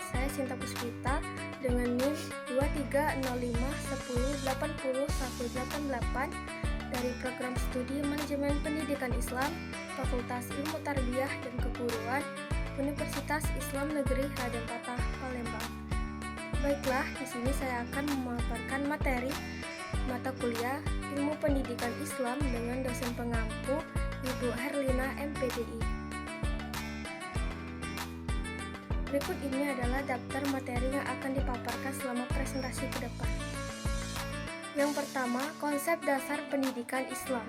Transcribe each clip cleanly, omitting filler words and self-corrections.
saya Sinta Puspita dengan NIM 2305108018 dari Program Studi Manajemen Pendidikan Islam, Fakultas Ilmu Tarbiyah dan Keguruan, Universitas Islam Negeri Raden Patah, Palembang. Baiklah, di sini saya akan memaparkan materi mata kuliah Ilmu Pendidikan Islam dengan dosen pengampu Ibu Herlina MPDI. Berikut ini adalah daftar materi yang akan dipaparkan selama presentasi ke depan. Yang pertama, konsep dasar pendidikan Islam.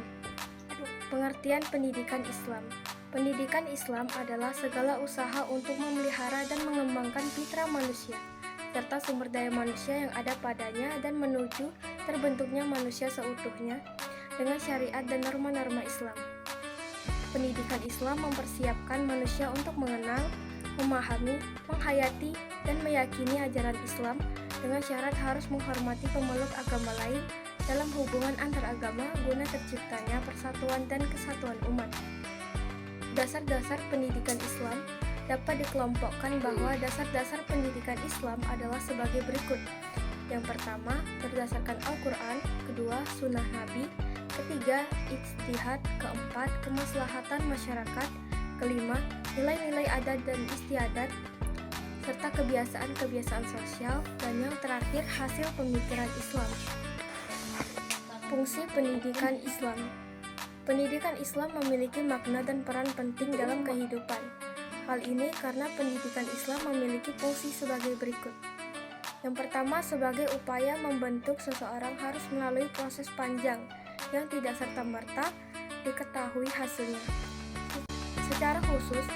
Pengertian pendidikan Islam. Pendidikan Islam adalah segala usaha untuk memelihara dan mengembangkan fitrah manusia, serta sumber daya manusia yang ada padanya dan menuju terbentuknya manusia seutuhnya dengan syariat dan norma-norma Islam. Pendidikan Islam mempersiapkan manusia untuk mengenal, memahami, menghayati, dan meyakini ajaran Islam dengan syarat harus menghormati pemeluk agama lain dalam hubungan antar agama guna terciptanya persatuan dan kesatuan umat. Dasar-dasar pendidikan Islam dapat dikelompokkan bahwa dasar-dasar pendidikan Islam adalah sebagai berikut. Yang pertama, berdasarkan Al-Quran. Kedua, Sunnah Nabi. Ketiga, ijtihad. Keempat, kemaslahatan masyarakat. Kelima, nilai-nilai adat dan istiadat, serta kebiasaan-kebiasaan sosial. Dan yang terakhir, hasil pemikiran Islam. Fungsi pendidikan Islam. Pendidikan Islam memiliki makna dan peran penting dalam kehidupan. Hal ini karena pendidikan Islam memiliki fungsi sebagai berikut. Yang pertama, sebagai upaya membentuk seseorang harus melalui proses panjang yang tidak serta-merta diketahui hasilnya. Secara khusus,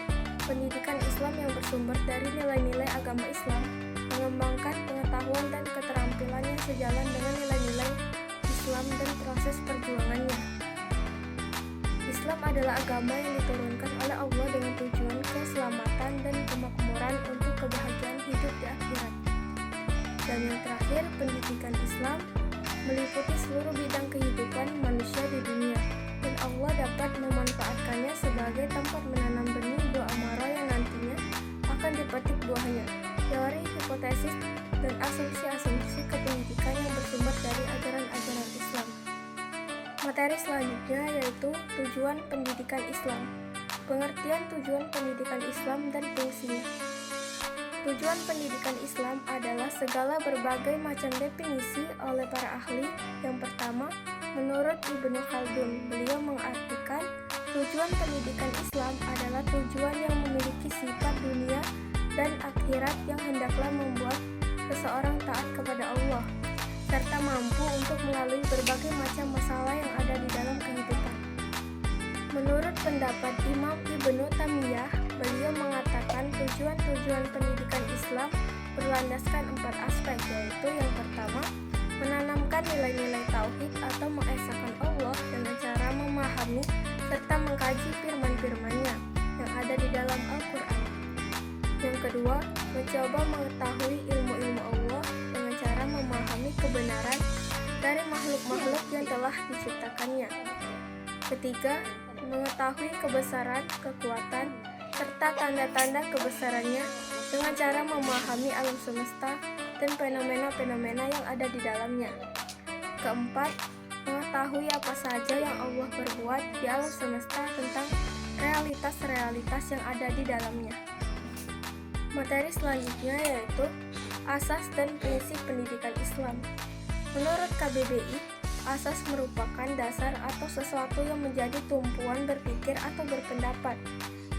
pendidikan Islam yang bersumber dari nilai-nilai agama Islam mengembangkan pengetahuan dan keterampilannya sejalan dengan nilai-nilai Islam dan proses perjuangannya. Islam adalah agama yang diturunkan oleh Allah dengan tujuan keselamatan dan kemakmuran untuk kebahagiaan hidup di akhirat. Dan yang terakhir, pendidikan Islam meliputi seluruh bidang kehidupan manusia di dunia, dan Allah dapat memanfaatkannya sebagai tempat menanam benih buah amarah yang nantinya akan dipetik buahnya. Teori, hipotesis, dan asumsi-asumsi kependidikan yang bersumber dari ajaran-ajaran Islam. Materi selanjutnya yaitu tujuan pendidikan Islam. Pengertian tujuan pendidikan Islam dan fungsinya. Tujuan pendidikan Islam adalah segala berbagai macam definisi oleh para ahli. Yang pertama, menurut Ibnu Khaldun, beliau mengartikan tujuan pendidikan Islam adalah tujuan yang memiliki sifat dunia dan akhirat yang hendaklah membuat seseorang taat kepada Allah, serta mampu untuk melalui berbagai macam masalah yang ada di dalam kehidupan. Menurut pendapat Imam Ibnu Taimiyah, beliau mengatakan tujuan-tujuan pendidikan Islam berlandaskan 4 aspek, yaitu yang pertama, menanamkan nilai-nilai tauhid atau mengesahkan Allah dengan cara memahami serta mengkaji firman-firman-Nya yang ada di dalam Al-Quran. Yang kedua, mencoba mengetahui ilmu-ilmu Allah dengan cara memahami kebenaran dari makhluk-makhluk yang telah diciptakannya. Ketiga, mengetahui kebesaran, kekuatan, serta tanda-tanda kebesarannya dengan cara memahami alam semesta dan fenomena-fenomena yang ada di dalamnya. Keempat, mengetahui apa saja yang Allah berbuat di alam semesta tentang realitas-realitas yang ada di dalamnya. Materi selanjutnya yaitu asas dan prinsip pendidikan Islam. Menurut KBBI, asas merupakan dasar atau sesuatu yang menjadi tumpuan berpikir atau berpendapat.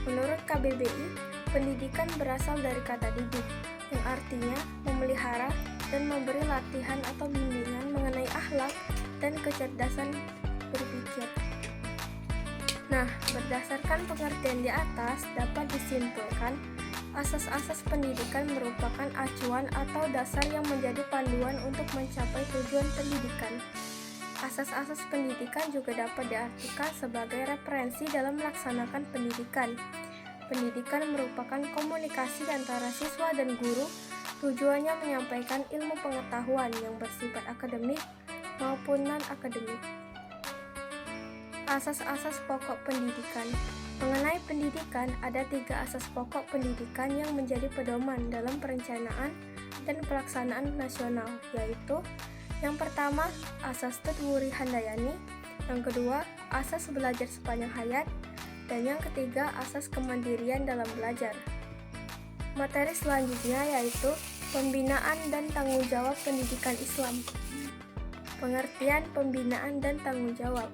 Menurut KBBI, pendidikan berasal dari kata didik, yang artinya memelihara dan memberi latihan atau bimbingan mengenai akhlak dan kecerdasan berpikir. Nah, berdasarkan pengertian di atas, dapat disimpulkan asas-asas pendidikan merupakan acuan atau dasar yang menjadi panduan untuk mencapai tujuan pendidikan. Asas-asas pendidikan juga dapat diartikan sebagai referensi dalam melaksanakan pendidikan. Pendidikan merupakan komunikasi antara siswa dan guru, tujuannya menyampaikan ilmu pengetahuan yang bersifat akademik maupun non-akademik. Asas-asas pokok pendidikan. Mengenai pendidikan, ada 3 asas pokok pendidikan yang menjadi pedoman dalam perencanaan dan pelaksanaan nasional, yaitu yang pertama, asas Tut-Wuri Handayani, yang kedua, asas belajar sepanjang hayat, dan yang ketiga, asas kemandirian dalam belajar. Materi selanjutnya yaitu pembinaan dan tanggung jawab pendidikan Islam. Pengertian pembinaan dan tanggung jawab.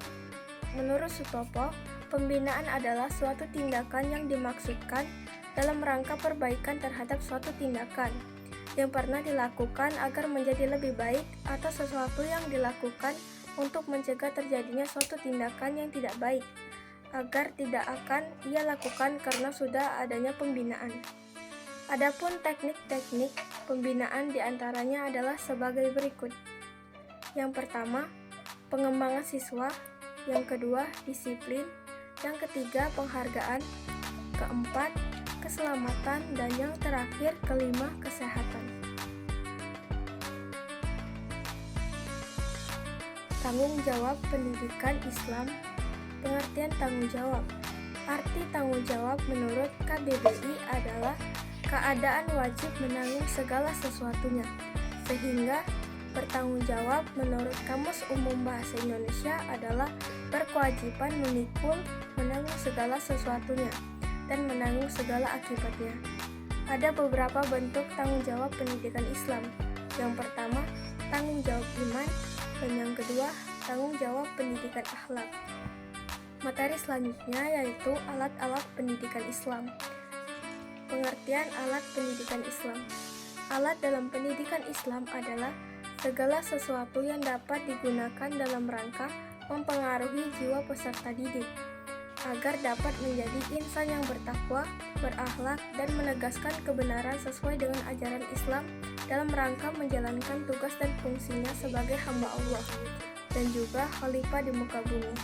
Menurut Sutopo, pembinaan adalah suatu tindakan yang dimaksudkan dalam rangka perbaikan terhadap suatu tindakan yang pernah dilakukan agar menjadi lebih baik, atau sesuatu yang dilakukan untuk mencegah terjadinya suatu tindakan yang tidak baik agar tidak akan ia lakukan karena sudah adanya pembinaan. Adapun teknik-teknik pembinaan diantaranya adalah sebagai berikut. Yang pertama, pengembangan siswa. Yang kedua, disiplin. Yang ketiga, penghargaan. Keempat, keselamatan. Dan yang terakhir, kelima, kesehatan. Tanggung jawab pendidikan Islam. Pengertian tanggung jawab. Arti tanggung jawab menurut KBBI adalah keadaan wajib menanggung segala sesuatunya, sehingga bertanggung jawab menurut Kamus Umum Bahasa Indonesia adalah berkewajiban memikul, menanggung segala sesuatunya, dan menanggung segala akibatnya. Ada beberapa bentuk tanggung jawab pendidikan Islam. Yang pertama, tanggung jawab iman, dan yang kedua, tanggung jawab pendidikan akhlak. Materi selanjutnya yaitu alat-alat pendidikan Islam. Pengertian alat pendidikan Islam. Alat dalam pendidikan Islam adalah segala sesuatu yang dapat digunakan dalam rangka mempengaruhi jiwa peserta didik, agar dapat menjadi insan yang bertakwa, berakhlak, dan menegaskan kebenaran sesuai dengan ajaran Islam dalam rangka menjalankan tugas dan fungsinya sebagai hamba Allah, dan juga khalifah di muka bumi.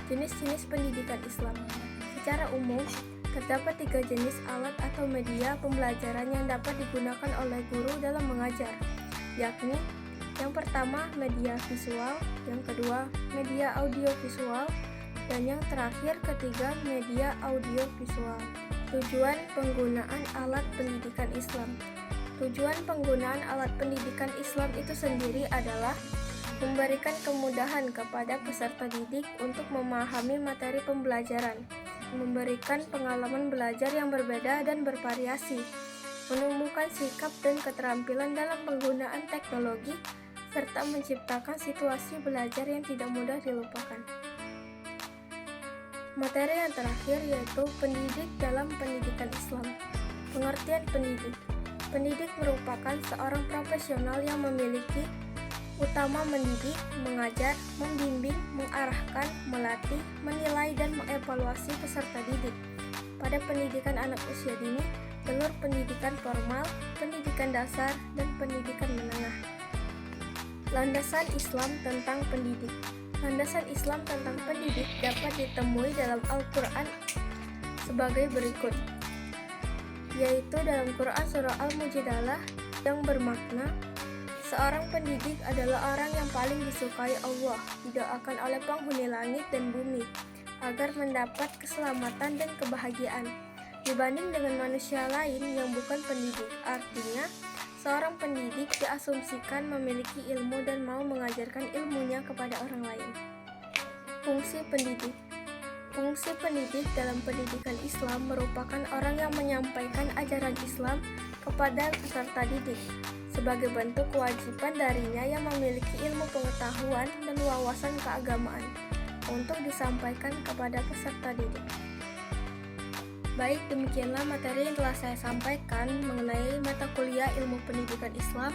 Jenis-jenis pendidikan Islam. Secara umum, terdapat 3 jenis alat atau media pembelajaran yang dapat digunakan oleh guru dalam mengajar, yakni yang pertama media visual, yang kedua media audiovisual, dan yang terakhir ketiga media audiovisual. Tujuan penggunaan alat pendidikan Islam. Tujuan penggunaan alat pendidikan Islam itu sendiri adalah memberikan kemudahan kepada peserta didik untuk memahami materi pembelajaran, memberikan pengalaman belajar yang berbeda dan bervariasi, menumbuhkan sikap dan keterampilan dalam penggunaan teknologi, serta menciptakan situasi belajar yang tidak mudah dilupakan. Materi yang terakhir yaitu pendidik dalam pendidikan Islam. Pengertian pendidik. Pendidik merupakan seorang profesional yang memiliki utama mendidik, mengajar, membimbing, mengarahkan, melatih, menilai, dan mengevaluasi peserta didik. Pada pendidikan anak usia dini, jalur pendidikan formal, pendidikan dasar, dan pendidikan menengah. Landasan Islam tentang pendidik. Landasan Islam tentang pendidik dapat ditemui dalam Al-Quran sebagai berikut, yaitu dalam Quran Surah Al-Mujadalah yang bermakna, seorang pendidik adalah orang yang paling disukai Allah, didoakan oleh penghuni langit dan bumi, agar mendapat keselamatan dan kebahagiaan, dibanding dengan manusia lain yang bukan pendidik. Artinya, seorang pendidik diasumsikan memiliki ilmu dan mau mengajarkan ilmunya kepada orang lain. Fungsi pendidik. Fungsi pendidik dalam pendidikan Islam merupakan orang yang menyampaikan ajaran Islam kepada peserta didik, sebagai bentuk kewajiban darinya yang memiliki ilmu pengetahuan dan wawasan keagamaan untuk disampaikan kepada peserta didik. Baik, demikianlah materi yang telah saya sampaikan mengenai mata kuliah Ilmu Pendidikan Islam.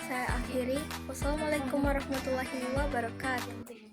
Saya akhiri. Wassalamualaikum warahmatullahi wabarakatuh.